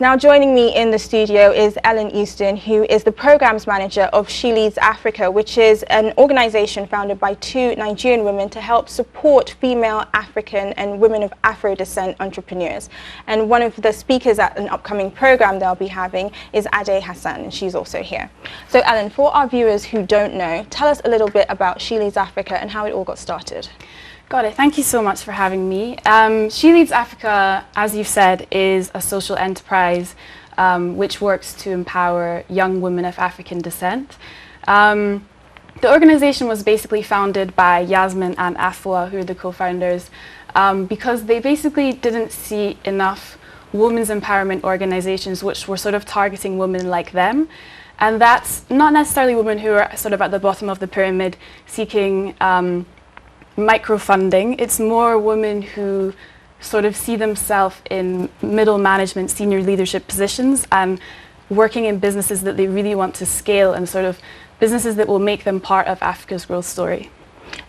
Now joining me in the studio is Ellen Easton, who is the Programs Manager of She Leads Africa, which is an organization founded by two Nigerian women to help support female African and women of Afro descent entrepreneurs. And one of the speakers at an upcoming program they'll be having is Hassan, and she's also here. So Ellen, for our viewers who don't know, tell us a little bit about She Leads Africa and how it all got started. Got it. Thank you so much for having me. She Leads Africa, as you've said, is a social enterprise which works to empower young women of African descent. The organization was basically founded by Yasmin and Afua, who are the co-founders, because they basically didn't see enough women's empowerment organizations which were sort of targeting women like them. And that's not necessarily women who are sort of at the bottom of the pyramid seeking microfunding. It's more women who sort of see themselves in middle management, senior leadership positions and working in businesses that they really want to scale and sort of businesses that will make them part of Africa's growth story.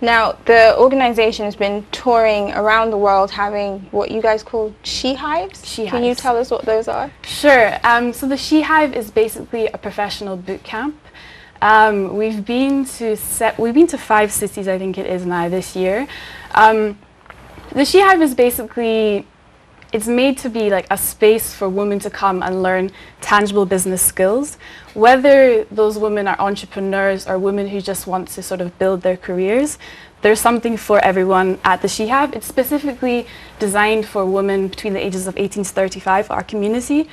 Now, the organization has been touring around the world having what you guys call She Hives. Can you tell us what those are? Sure. So the She Hive is basically a professional boot camp. We've been to 5 cities, I think it is now, this year. The She Hive is basically, it's made to be like a space for women to come and learn tangible business skills, whether those women are entrepreneurs or women who just want to sort of build their careers. There's something for everyone at the She Hive. It's specifically designed for women between the ages of 18 to 35, our community.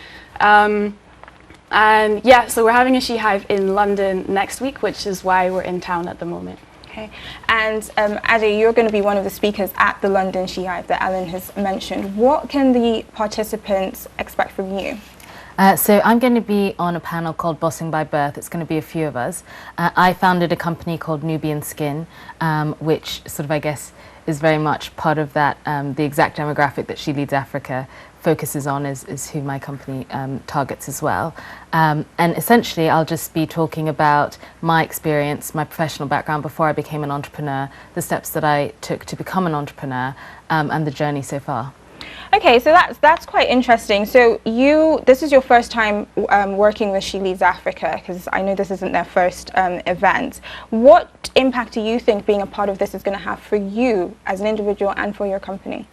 And yeah, so we're having a She Hive in London next week, which is why we're in town at the moment. Okay, and Ade, you're going to be one of the speakers at the London She Hive that Ellen has mentioned. What can the participants expect from you? So I'm going to be on a panel called Bossing by Birth. It's going to be a few of us. I founded a company called Nubian Skin, which sort of, I guess, is very much part of that, the exact demographic that She Leads Africa focuses on is who my company targets as well. And essentially I'll just be talking about my experience, my professional background before I became an entrepreneur, the steps that I took to become an entrepreneur, and the journey so far. Okay, so that's quite interesting. So this is your first time working with She Leads Africa, because I know this isn't their first event. What impact do you think being a part of this is going to have for you as an individual and for your company?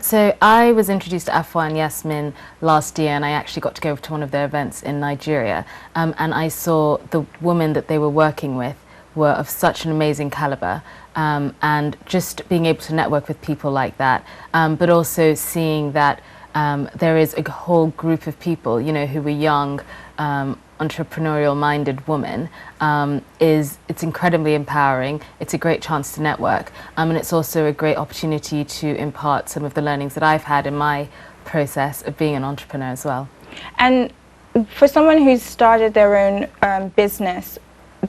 So I was introduced to Afua and Yasmin last year, and I actually got to go to one of their events in Nigeria, and I saw the women that they were working with were of such an amazing caliber, and just being able to network with people like that, but also seeing that there is a whole group of people, you know, who were young, entrepreneurial-minded women, it's incredibly empowering. It's a great chance to network, and it's also a great opportunity to impart some of the learnings that I've had in my process of being an entrepreneur as well. And for someone who's started their own business,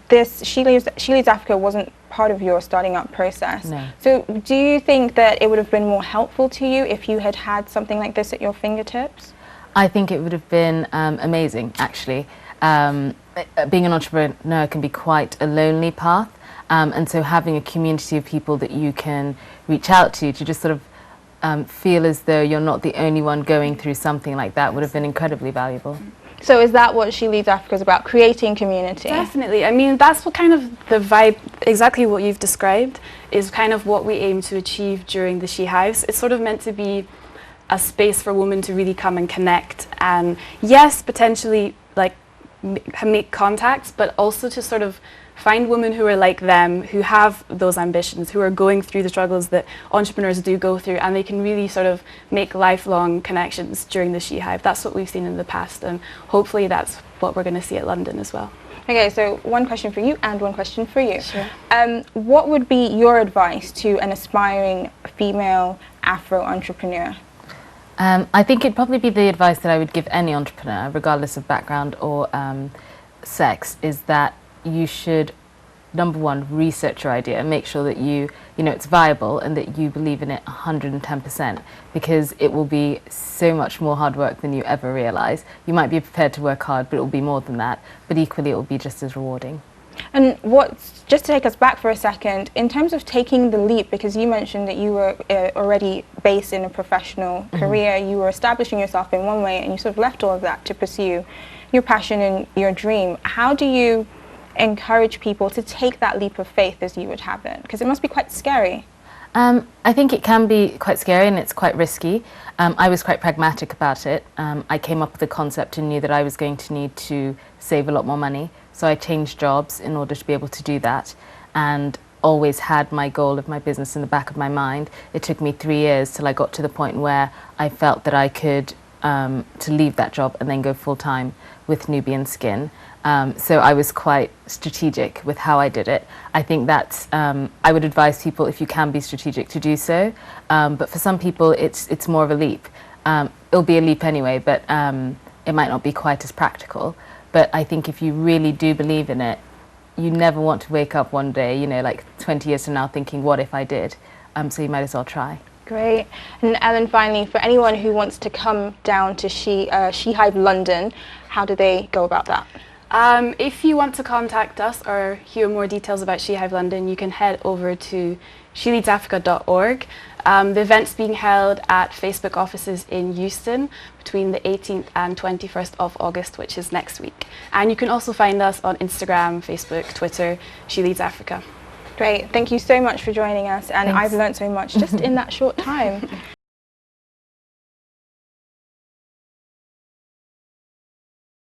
this She Leads Africa wasn't part of your starting up process. No. So do you think that it would have been more helpful to you if you had had something like this at your fingertips? I think it would have been amazing, actually. Being an entrepreneur can be quite a lonely path, and so having a community of people that you can reach out to just sort of feel as though you're not the only one going through something like that would have been incredibly valuable. So is that what She Leads Africa is about, creating community? Definitely. I mean, that's what kind of the vibe, exactly what you've described, is kind of what we aim to achieve during the She Hives. It's sort of meant to be a space for women to really come and connect, and yes, potentially like make contacts, but also to sort of find women who are like them, who have those ambitions, who are going through the struggles that entrepreneurs do go through, and they can really sort of make lifelong connections during the She Hive. That's what we've seen in the past, and hopefully that's what we're going to see at London as well. Okay, so one question for you and one question for you. Sure. What would be your advice to an aspiring female Afro entrepreneur? I think it'd probably be the advice that I would give any entrepreneur, regardless of background or sex, is that you should, number one, research your idea and make sure that you know it's viable and that you believe in it 110%, because it will be so much more hard work than you ever realize. You might be prepared to work hard, but it will be more than that, but equally it will be just as rewarding. And just to take us back for a second, in terms of taking the leap, because you mentioned that you were already based in a professional career, you were establishing yourself in one way, and you sort of left all of that to pursue your passion and your dream. How do you encourage people to take that leap of faith as you would have it? Because it must be quite scary. I think it can be quite scary and it's quite risky. I was quite pragmatic about it. I came up with the concept and knew that I was going to need to save a lot more money. So I changed jobs in order to be able to do that, and always had my goal of my business in the back of my mind. It took me 3 years till I got to the point where I felt that I could to leave that job and then go full-time with Nubian Skin. So I was quite strategic with how I did it. I think that's, I would advise people, if you can be strategic, to do so. But for some people, it's more of a leap. It'll be a leap anyway, but it might not be quite as practical. But I think if you really do believe in it, you never want to wake up one day, you know, like 20 years from now thinking, what if I did? So you might as well try. Great. And Ellen, finally, for anyone who wants to come down to She Hive London, how do they go about that? If you want to contact us or hear more details about She Hive London, you can head over to sheleadsafrica.org. The event's being held at Facebook offices in Euston between the 18th and 21st of August, which is next week. And you can also find us on Instagram, Facebook, Twitter, She Leads Africa. Great. Thank you so much for joining us, and Thanks. I've learned so much just in that short time.